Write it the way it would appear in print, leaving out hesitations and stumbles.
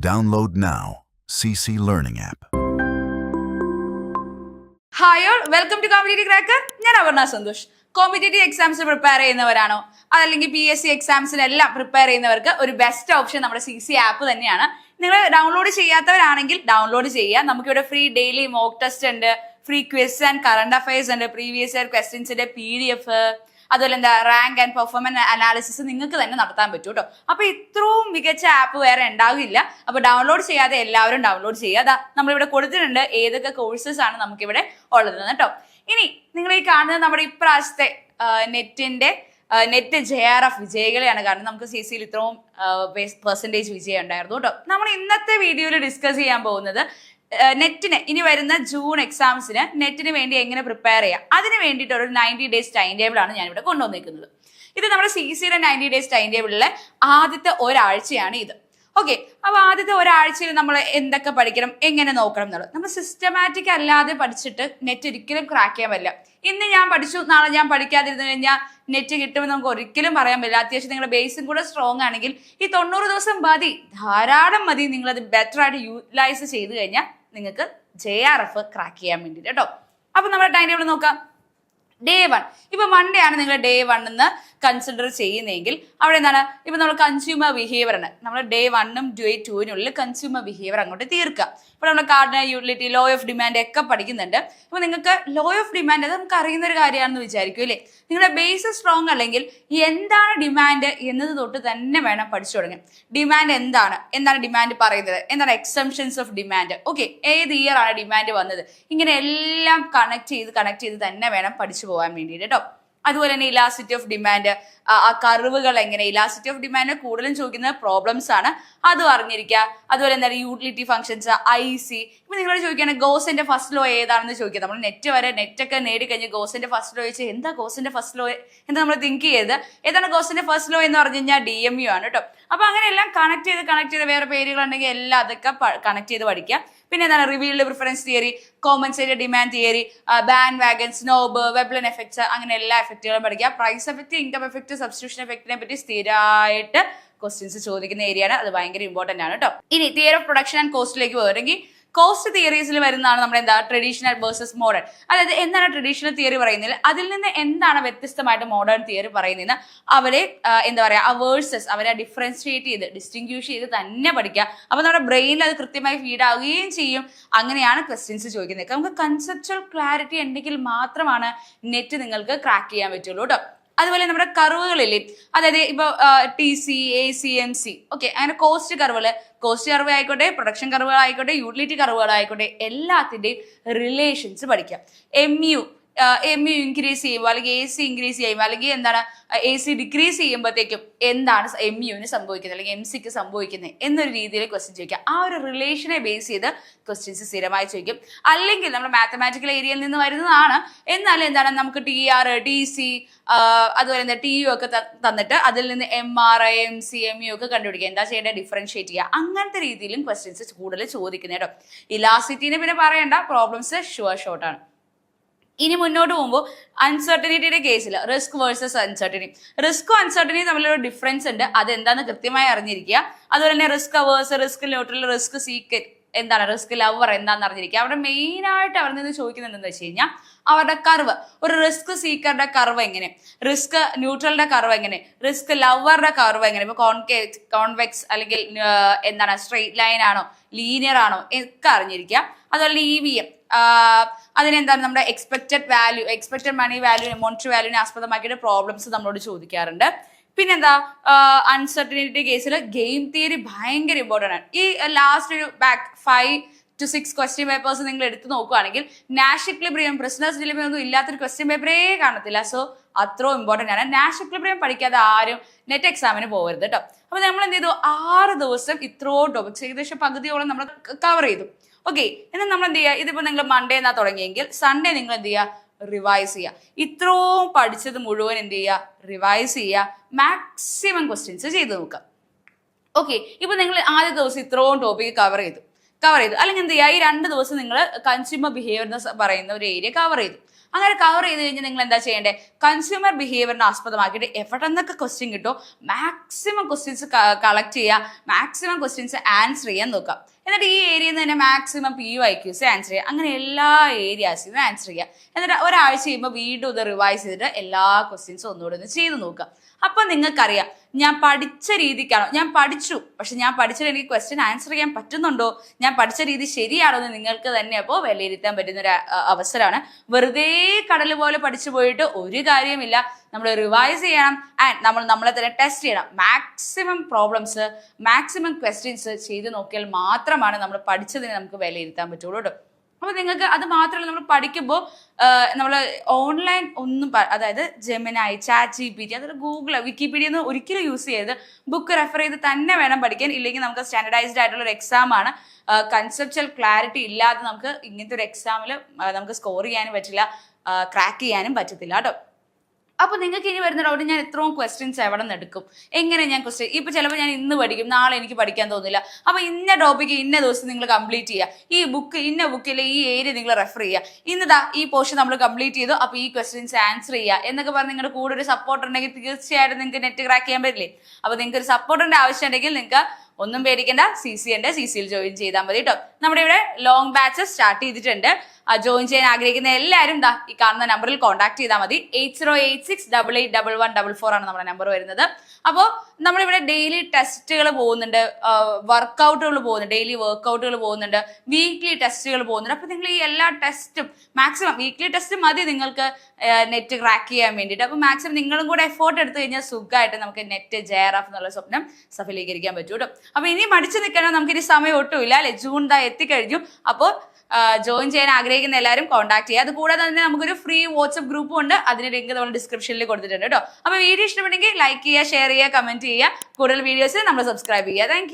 Download now. CC Learning app. Hi all, welcome to competitive cracker. ഞാൻ അപർണ സന്തോഷ്. Competitive എക്സാംസിന് പ്രിപ്പയർ ചെയ്യുന്നവരാണോ, അതല്ലെങ്കിൽ PSC എക്സാംസിനെല്ലാം പ്രിപ്പയർ ചെയ്യുന്നവർക്ക് ഒരു ബെസ്റ്റ് ഓപ്ഷൻ നമ്മുടെ CC ആപ്പ് തന്നെയാണ്. നിങ്ങൾ ഡൗൺലോഡ് ചെയ്യാത്തവരാണെങ്കിൽ ഡൗൺലോഡ് ചെയ്യുക. നമുക്കിവിടെ ഫ്രീ ഡെയിലി മോക്ക് ടെസ്റ്റ് ഉണ്ട്, free quiz and current affairs ഉണ്ട്, പ്രീവിയസ് ഇയർ ക്വസ്റ്റ്യൻസിന്റെ PDF, അതുപോലെ എന്താ റാങ്ക് ആൻഡ് പെർഫോമൻസ് അനാലിസിസ് നിങ്ങൾക്ക് തന്നെ നടത്താൻ പറ്റും കേട്ടോ. അപ്പൊ ഇത്രയും മികച്ച ആപ്പ് വേറെ ഉണ്ടാവില്ല. അപ്പൊ ഡൗൺലോഡ് ചെയ്യാതെ എല്ലാവരും ഡൗൺലോഡ് ചെയ്യുക. അതാ നമ്മളിവിടെ കൊടുത്തിട്ടുണ്ട് ഏതൊക്കെ കോഴ്സസ് ആണ് നമുക്കിവിടെ ഉള്ളത് കേട്ടോ. ഇനി നിങ്ങൾ ഈ കാണുന്നത് നമ്മുടെ ഇപ്രാവശ്യത്തെ നെറ്റ് JRF വിജയികളെയാണ്. കാരണം നമുക്ക് CC ഇത്രയും പെർസെൻറ്റേജ് വിജയം ഉണ്ടായിരുന്നു കേട്ടോ. നമ്മൾ ഇന്നത്തെ വീഡിയോയിൽ ഡിസ്കസ് ചെയ്യാൻ പോകുന്നത് നെറ്റിന് ഇനി വരുന്ന ജൂൺ എക്സാംസിന് നെറ്റിന് വേണ്ടി എങ്ങനെ പ്രിപ്പയർ ചെയ്യാം, അതിന് വേണ്ടിയിട്ട് ഒരു 90 ഡേയ്സ് ടൈം ടേബിൾ ആണ് ഞാനിവിടെ കൊണ്ടുവന്നിരിക്കുന്നത്. ഇത് നമ്മുടെ CCയുടെ 90 ഡേയ്സ് ടൈം ടേബിളിലെ ആദ്യത്തെ ഒരാഴ്ചയാണ് ഇത്. ഓക്കെ, അപ്പൊ ആദ്യത്തെ ഒരാഴ്ചയിൽ നമ്മൾ എന്തൊക്കെ പഠിക്കണം, എങ്ങനെ നോക്കണം എന്നുള്ളത്. നമ്മൾ സിസ്റ്റമാറ്റിക് അല്ലാതെ പഠിച്ചിട്ട് നെറ്റ് ഒരിക്കലും ക്രാക്ക് ചെയ്യാൻ പറ്റില്ല. ഇന്ന് ഞാൻ പഠിച്ചു, നാളെ ഞാൻ പഠിക്കാതിരുന്നു കഴിഞ്ഞാൽ നെറ്റ് കിട്ടുമെന്ന് നമുക്ക് ഒരിക്കലും പറയാൻ പറ്റില്ല. അത്യാവശ്യം നിങ്ങളുടെ ബേസും കൂടെ സ്ട്രോങ് ആണെങ്കിൽ ഈ 90 ദിവസം മതി, ധാരാളം മതി. നിങ്ങളത് ബെറ്റർ ആയിട്ട് യൂട്ടിലൈസ് ചെയ്ത് കഴിഞ്ഞാൽ നിങ്ങൾക്ക് JRF ക്രാക്ക് ചെയ്യാൻ വേണ്ടിയിട്ട് കേട്ടോ. അപ്പൊ നമ്മുടെ ടൈം ടേബിൾ നോക്കാം. ഡേ 1, ഇപ്പൊ മൺഡേ ആണ് നിങ്ങൾ ഡേ 1 എന്ന് കൺസിഡർ ചെയ്യുന്നതെങ്കിൽ അവിടെ എന്താണ്, ഇപ്പൊ നമ്മൾ കൺസ്യൂമർ ബിഹേവിയർ ആണ്. നമ്മൾ ഡേ 1ഉം ഡേ 2നുള്ളിൽ കൺസ്യൂമർ ബിഹേവിയർ അങ്ങോട്ട് തീർക്കുക. ഇപ്പൊ നമ്മൾ cardinal utility, law of demand ഒക്കെ പഠിക്കുന്നുണ്ട്. ഇപ്പൊ നിങ്ങൾക്ക് ലോ ഓഫ് ഡിമാൻഡ് അത് നമുക്ക് അറിയുന്ന ഒരു കാര്യമാണെന്ന് വിചാരിക്കും അല്ലേ. നിങ്ങളുടെ ബേസ് സ്ട്രോങ് അല്ലെങ്കിൽ എന്താണ് ഡിമാൻഡ് എന്നത് തൊട്ട് തന്നെ വേണം പഠിച്ചു തുടങ്ങാൻ. ഡിമാൻഡ് എന്താണ് ഡിമാൻഡ് പറയുന്നത്, എന്താണ് എക്സംഷൻസ് ഓഫ് ഡിമാൻഡ്, ഓക്കെ, ഏത് ഇയർ ആണ് ഡിമാൻഡ് വന്നത്, ഇങ്ങനെ എല്ലാം കണക്ട് ചെയ്ത് തന്നെ വേണം പഠിച്ചു പോകാൻ വേണ്ടിയിട്ട് കേട്ടോ. അതുപോലെ തന്നെ ഇലാസ്റ്റിറ്റി ഓഫ് ഡിമാൻഡ്, ആ കർവുകൾ എങ്ങനെ, ഇലാസ്റ്റിറ്റി ഓഫ് ഡിമാൻഡ് കൂടുതലും ചോദിക്കുന്നത് പ്രോബ്ലംസ് ആണ്, അതും അറിഞ്ഞിരിക്കുക. അതുപോലെ എന്താണ് യൂട്ടിലിറ്റി ഫംഗ്ഷൻസ്, IC. ഇപ്പൊ നിങ്ങളോട് ചോദിക്കുകയാണെങ്കിൽ ഗോസിന്റെ ഫസ്റ്റ് ലോ ഏതാണെന്ന് ചോദിക്കുക. നമ്മൾ നെറ്റൊക്കെ നേടിക്കഴിഞ്ഞ് ഗോസിന്റെ ഫസ്റ്റ് ലോ ചോദിച്ചാൽ എന്താ ഗോസിന്റെ ഫസ്റ്റ് ലോ എന്താ നമ്മൾ തിങ്ക് ചെയ്ത്, ഏതാണ് ഗോസിന്റെ ഫസ്റ്റ് ലോ എന്ന് പറഞ്ഞു കഴിഞ്ഞാൽ DMU ആണ് കേട്ടോ. അപ്പൊ അങ്ങനെ എല്ലാം കണക്ട് ചെയ്ത് വേറെ പേരുകളുണ്ടെങ്കിൽ എല്ലാം അതൊക്കെ കണക്ട് ചെയ്ത് പഠിക്കുക. പിന്നെ എന്താണ് revealed preference theory, compensated demand theory, band wagon, snob, Veblen effects, അങ്ങനെ എല്ലാ എഫക്റ്റുകളും പഠിക്കുക. Price effect, income effect, substitution എഫക്റ്റിനെ പറ്റി സ്ഥിരമായിട്ട് ക്വസ്റ്റ്യൻസ് ചോദിക്കുന്ന ഏരിയയാണ്. അത് ഭയങ്കര ഇമ്പോർട്ടന്റ് ആണ് കേട്ടോ. ഇനി തിയറി ഓഫ് പ്രൊഡക്ഷൻ ആൻഡ് കോസ്റ്റിലേക്ക് പോകണമെങ്കിൽ കോസ്റ്റ് തിയറീസിൽ വരുന്നതാണ് നമ്മുടെ എന്താ ട്രഡീഷണൽ വേഴ്സസ് മോഡേൺ. അതായത് എന്താണ് ട്രഡീഷണൽ തിയറി പറയുന്നത്, അതിൽ നിന്ന് എന്താണ് വ്യത്യസ്തമായിട്ട് മോഡേൺ തിയറി പറയുന്നതെന്ന് അവരെ എന്താ പറയുക, ആ വേഴ്സസ് അവരെ ഡിഫറൻഷിയേറ്റ് ചെയ്ത് ഡിസ്റ്റിങ്ക്യൂഷ് ചെയ്ത് തന്നെ പഠിക്കുക. അപ്പൊ നമ്മുടെ ബ്രെയിനിൽ അത് കൃത്യമായി ഫീഡ് ആവുകയും ചെയ്യും. അങ്ങനെയാണ് ക്വസ്റ്റ്യൻസ് ചോദിക്കുന്നത്. നമുക്ക് കൺസെപ്ച്വൽ ക്ലാരിറ്റി ഉണ്ടെങ്കിൽ മാത്രമാണ് നെറ്റ് നിങ്ങൾക്ക് ക്രാക്ക് ചെയ്യാൻ പറ്റുള്ളൂ കേട്ടോ. അതുപോലെ നമ്മുടെ കർവുകളില്ലേ, അതായത് ഇപ്പൊ TC, AC, MC, ഓക്കെ, അങ്ങനെ കോസ്റ്റ് കർവ് ആയിക്കോട്ടെ, പ്രൊഡക്ഷൻ കർവുകൾ ആയിക്കോട്ടെ, യൂട്ടിലിറ്റി കർവുകൾ ആയിക്കോട്ടെ, എല്ലാത്തിന്റെയും റിലേഷൻസ് പഠിക്കാം. MU ഇൻക്രീസ് ചെയ്യുമ്പോൾ അല്ലെങ്കിൽ AC ഇൻക്രീസ് ചെയ്യുമ്പോൾ അല്ലെങ്കിൽ എന്താണ് AC ഡിക്രീസ് ചെയ്യുമ്പോഴത്തേക്കും എന്താണ് MUവിന് സംഭവിക്കുന്നത് അല്ലെങ്കിൽ MC സംഭവിക്കുന്നത് എന്നൊരു രീതിയിൽ ക്വസ്റ്റ്യൻ ചോദിക്കുക. ആ ഒരു റിലേഷനെ ബേസ് ചെയ്ത് ക്വസ്റ്റ്യൻസ് സ്ഥിരമായി ചോദിക്കും. അല്ലെങ്കിൽ നമ്മുടെ മാത്തമാറ്റിക്കൽ ഏരിയയിൽ നിന്ന് വരുന്നതാണ്, എന്നാലും എന്താണ് നമുക്ക് TR, TC, അതുപോലെ എന്താ TU ഒക്കെ തന്നിട്ട് അതിൽ നിന്ന് MR, MC, MU ഒക്കെ കണ്ടുപിടിക്കുക. എന്താ ചെയ്യേണ്ടത്, ഡിഫറൻഷിയേറ്റ് ചെയ്യുക. അങ്ങനത്തെ രീതിയിലും ക്വസ്റ്റ്യൻസ് കൂടുതൽ ചോദിക്കുന്നത് കേട്ടോ. ഇലാസ്റ്റിറ്റിനെ പിന്നെ പറയണ്ട, പ്രോബ്ലംസ് ഷുവർ ഷോർട്ടാണ്. ഇനി മുന്നോട്ട് പോകുമ്പോൾ അൺസർട്ടനിറ്റിയുടെ കേസിൽ റിസ്ക് വേഴ്സസ് അൺസർട്ടനിറ്റി, റിസ്ക്കും അൺസർട്ടനിറ്റി തമ്മിലൊരു ഡിഫറൻസ് ഉണ്ട്. അതെന്താണെന്ന് കൃത്യമായി അറിഞ്ഞിരിക്കുക. അതുപോലെ തന്നെ risk hours, risk neutral, risk seeker, എന്താണ് റിസ്ക് ലവർ എന്താണെന്ന് അറിഞ്ഞിരിക്കുക. അവിടെ മെയിൻ ആയിട്ട് അവർ നിന്ന് ചോദിക്കുന്നത് എന്താണെന്ന് വെച്ച് കഴിഞ്ഞാൽ അവരുടെ കർവ്, ഒരു റിസ്ക് സീക്കറുടെ കർവ് എങ്ങനെ, റിസ്ക് ന്യൂട്രലിന്റെ കർവ് എങ്ങനെ, റിസ്ക് ലവറുടെ കർവ് എങ്ങനെ, ഇപ്പൊ കോൺവെക്സ് അല്ലെങ്കിൽ എന്താണ് സ്ട്രെയിറ്റ് ലൈൻ ആണോ, ലീനിയർ ആണോ ഒക്കെ അറിഞ്ഞിരിക്കുക. അതുപോലെ EVM, അതിനെന്താണ് നമ്മുടെ എക്സ്പെക്റ്റഡ് മണി വാല്യൂ, മോണിറ്ററി വാല്യൂവിനെ ആസ്പദമാക്കിയിട്ട് പ്രോബ്ലംസ് നമ്മളോട് ചോദിക്കാറുണ്ട്. പിന്നെന്താ അൺസർട്ടനിറ്റി കേസിൽ ഗെയിം തിയറി ഭയങ്കര ഇമ്പോർട്ടൻ്റ് ആണ്. ഈ ലാസ്റ്റ് ഒരു 5 to 6 ക്വസ്റ്റ്യൻ പേപ്പേഴ്സ് നിങ്ങൾ എടുത്തു നോക്കുകയാണെങ്കിൽ നാഷ് ഇക്വിലിബ്രിയം, പ്രിസണേഴ്സ് ഡിലമ ഒന്നും ഇല്ലാത്തൊരു ക്വസ്റ്റ്യൻ പേപ്പറേ കാണത്തില്ല. സോ അത്രയും ഇമ്പോർട്ടൻ്റ് ആണ്. നാഷ് ഇക്വിലിബ്രിയം പഠിക്കാതെ ആരും നെറ്റ് എക്സാമിന് പോകരുത് കേട്ടോ. അപ്പൊ നമ്മൾ എന്ത് ചെയ്തു, 6 ദിവസം ഇത്രയും ടോപ്പിക്സ് ഏകദേശം പകുതിയോളം നമ്മൾ കവർ ചെയ്തു. ഓക്കെ, എന്നാൽ നമ്മൾ എന്ത് ചെയ്യുക, ഇതിപ്പോ നിങ്ങൾ മൺഡേ എന്നാ തുടങ്ങിയെങ്കിൽ സൺഡേ നിങ്ങൾ എന്ത് ചെയ്യുക, റിവൈസ് ചെയ്യുക. ഇത്രയും പഠിച്ചത് മുഴുവൻ എന്ത് ചെയ്യുക, റിവൈസ് ചെയ്യുക. മാക്സിമം ക്വസ്റ്റ്യൻസ് ചെയ്ത് നോക്കുക. ഓക്കെ, ഇപ്പൊ നിങ്ങൾ ആദ്യ ദിവസം ഇത്രയും ടോപ്പിക് കവർ ചെയ്തു. അല്ലെങ്കിൽ എന്ത് ചെയ്യുക, ഈ 2 ദിവസം നിങ്ങൾ കൺസ്യൂമർ ബിഹേവിയർ എന്ന് പറയുന്ന ഒരു ഏരിയ കവർ ചെയ്തു. അങ്ങനെ കവർ ചെയ്ത് കഴിഞ്ഞാൽ നിങ്ങൾ എന്താ ചെയ്യേണ്ടത്? കൺസ്യൂമർ ബിഹേവിയറിനെ ആസ്പദമാക്കിയിട്ട് എവിടെ നിന്നൊക്കെ ക്വസ്റ്റ്യൻ കിട്ടുമോ മാക്സിമം ക്വസ്റ്റ്യൻസ് കളക്ട് ചെയ്യുക, മാക്സിമം ക്വസ്റ്റ്യൻസ് ആൻസർ ചെയ്യാൻ നോക്കുക. എന്നിട്ട് ഈ ഏരിയയിൽ നിന്ന് തന്നെ മാക്സിമം PYQs ആൻസർ ചെയ്യുക. അങ്ങനെ എല്ലാ ഏരിയാസിനും ആൻസർ ചെയ്യുക. എന്നിട്ട് ഒരാഴ്ച ചെയ്യുമ്പോൾ വീണ്ടും ഇത് റിവൈസ് ചെയ്തിട്ട് എല്ലാ ക്വസ്റ്റ്യൻസും ഒന്നുകൂടെ ഒന്ന് ചെയ്ത് നോക്കുക. അപ്പം നിങ്ങൾക്കറിയാം ഞാൻ പഠിച്ച രീതിക്കാണോ, ഞാൻ പഠിച്ചു പക്ഷെ ഞാൻ പഠിച്ചിട്ട് എനിക്ക് ക്വസ്റ്റ്യൻ ആൻസർ ചെയ്യാൻ പറ്റുന്നുണ്ടോ, ഞാൻ പഠിച്ച രീതി ശരിയാണോ എന്ന് നിങ്ങൾക്ക് തന്നെ അപ്പോൾ വിലയിരുത്താൻ പറ്റുന്ന ഒരു അവസരമാണ്. വെറുതെ കടൽ പോലെ പഠിച്ചു പോയിട്ട് ഒരു കാര്യമില്ല. നമ്മൾ റിവൈസ് ചെയ്യണം ആൻഡ് നമ്മളെ തന്നെ ടെസ്റ്റ് ചെയ്യണം. മാക്സിമം പ്രോബ്ലംസ്, മാക്സിമം ക്വസ്റ്റ്യൻസ് ചെയ്ത് നോക്കിയാൽ മാത്രമാണ് നമ്മൾ പഠിച്ചതിനെ നമുക്ക് വിലയിരുത്താൻ പറ്റുള്ളൂ കേട്ടോ. അപ്പോൾ നിങ്ങൾക്ക് അത് മാത്രമല്ല, നമ്മൾ പഠിക്കുമ്പോൾ നമ്മൾ ഓൺലൈൻ ഒന്നും അതായത് ജെമിനായി, ChatGPT, അതായത് ഗൂഗിൾ, വിക്കിപീഡിയ ഒന്നും ഒരിക്കലും യൂസ് ചെയ്ത് ബുക്ക് റെഫർ ചെയ്ത് തന്നെ വേണം പഠിക്കാൻ. ഇല്ലെങ്കിൽ നമുക്ക് സ്റ്റാൻഡർഡൈസ്ഡ് ആയിട്ടുള്ള ഒരു എക്സാമാണ്. കൺസെപ്ച്വൽ ക്ലാരിറ്റി ഇല്ലാതെ നമുക്ക് ഇങ്ങനത്തെ ഒരു എക്സാമിൽ നമുക്ക് സ്കോർ ചെയ്യാനും പറ്റില്ല, ക്രാക്ക് ചെയ്യാനും പറ്റത്തില്ല കേട്ടോ. അപ്പോൾ നിങ്ങൾക്ക് ഇനി വരുന്ന ഡൗട്ട്, ഞാൻ ഇത്രയും ക്വസ്റ്റ്യൻസ് എവിടെ നിന്ന് എടുക്കും, എങ്ങനെ ഞാൻ ക്വസ്റ്റ്യൻ ഇപ്പോൾ ചിലപ്പോൾ ഞാൻ ഇന്ന് പഠിക്കും, നാളെ എനിക്ക് പഠിക്കാൻ തോന്നില്ല. അപ്പോൾ ഇന്ന ടോപ്പിക്ക് ഇന്ന ദിവസം നിങ്ങൾ കംപ്ലീറ്റ് ചെയ്യുക, ഈ ബുക്ക് ഇന്ന ബുക്കിലെ ഈ ഏരിയ നിങ്ങൾ റെഫർ ചെയ്യുക, ഇന്നതാ ഈ പോർഷൻ നമ്മൾ കംപ്ലീറ്റ് ചെയ്തു, അപ്പോൾ ഈ ക്വസ്റ്റ്യൻസ് ആൻസർ ചെയ്യുക എന്നൊക്കെ പറഞ്ഞ് നിങ്ങളുടെ കൂടെ ഒരു സപ്പോർട്ട് ഉണ്ടെങ്കിൽ തീർച്ചയായിട്ടും നിങ്ങൾക്ക് നെറ്റ് ക്രാക്ക് ചെയ്യാൻ പറ്റില്ലേ. അപ്പോൾ നിങ്ങൾക്ക് ഒരു സപ്പോർട്ടിൻ്റെ ആവശ്യം ഉണ്ടെങ്കിൽ നിങ്ങൾക്ക് ഒന്നും പേടിക്കേണ്ട, CCയിൽ ജോയിൻ ചെയ്താൽ മതി കേട്ടോ. നമ്മുടെ ഇവിടെ ലോങ് ബാച്ചസ് സ്റ്റാർട്ട് ചെയ്തിട്ടുണ്ട്. ജോയിൻ ചെയ്യാൻ ആഗ്രഹിക്കുന്ന എല്ലാവരും ഈ കാണുന്ന നമ്പറിൽ കോൺടാക്ട് ചെയ്താൽ മതി. 8086881144 ആണ് നമ്മുടെ നമ്പർ വരുന്നത്. അപ്പോൾ നമ്മളിവിടെ ഡെയിലി ടെസ്റ്റുകൾ പോകുന്നുണ്ട്, വർക്കൗട്ടുകൾ പോകുന്നുണ്ട്, ഡെയിലി വർക്കൗട്ടുകൾ പോകുന്നുണ്ട്, വീക്ക്ലി ടെസ്റ്റുകൾ പോകുന്നുണ്ട്. അപ്പോൾ നിങ്ങൾ ഈ എല്ലാ ടെസ്റ്റും മാക്സിമം വീക്ക്ലി ടെസ്റ്റ് മതി നിങ്ങൾക്ക് നെറ്റ് ക്രാക്ക് ചെയ്യാൻ വേണ്ടിയിട്ട്. അപ്പോൾ മാക്സിമം നിങ്ങളും കൂടെ എഫോർട്ട് എടുത്തു കഴിഞ്ഞാൽ സുഖമായിട്ട് നമുക്ക് നെറ്റ് JRF എന്നുള്ള സ്വപ്നം സഫലീകരിക്കാൻ പറ്റും കേട്ടോ. അപ്പോൾ ഇനി മടിച്ചു നിൽക്കാനോ നമുക്കിനി സമയം ഒട്ടുമില്ല അല്ലെ, ജൂൺ എത്തിക്കഴിഞ്ഞു. അപ്പോൾ ജോയിൻ ചെയ്യാൻ ആഗ്രഹിക്കുന്ന എല്ലാവരും കോൺടാക്ട് ചെയ്യുക. അത് കൂടാതെ തന്നെ നമുക്കൊരു ഫ്രീ വാട്സ്ആപ്പ് ഗ്രൂപ്പും ഉണ്ട്, അതിന്റെ ലിങ്ക് നമ്മൾ ഡിസ്ക്രിപ്ഷനിൽ കൊടുത്തിട്ടുണ്ട് കേട്ടോ. അപ്പോൾ വീഡിയോ ഇഷ്ടപ്പെട്ടെങ്കിൽ ലൈക്ക് ചെയ്യുക, ഷെയർ ചെയ്യുക, കമന്റ് ചെയ്യുക. കൂടുതൽ വീഡിയോസ് നമ്മൾ സബ്സ്ക്രൈബ് ചെയ്യുക. താങ്ക്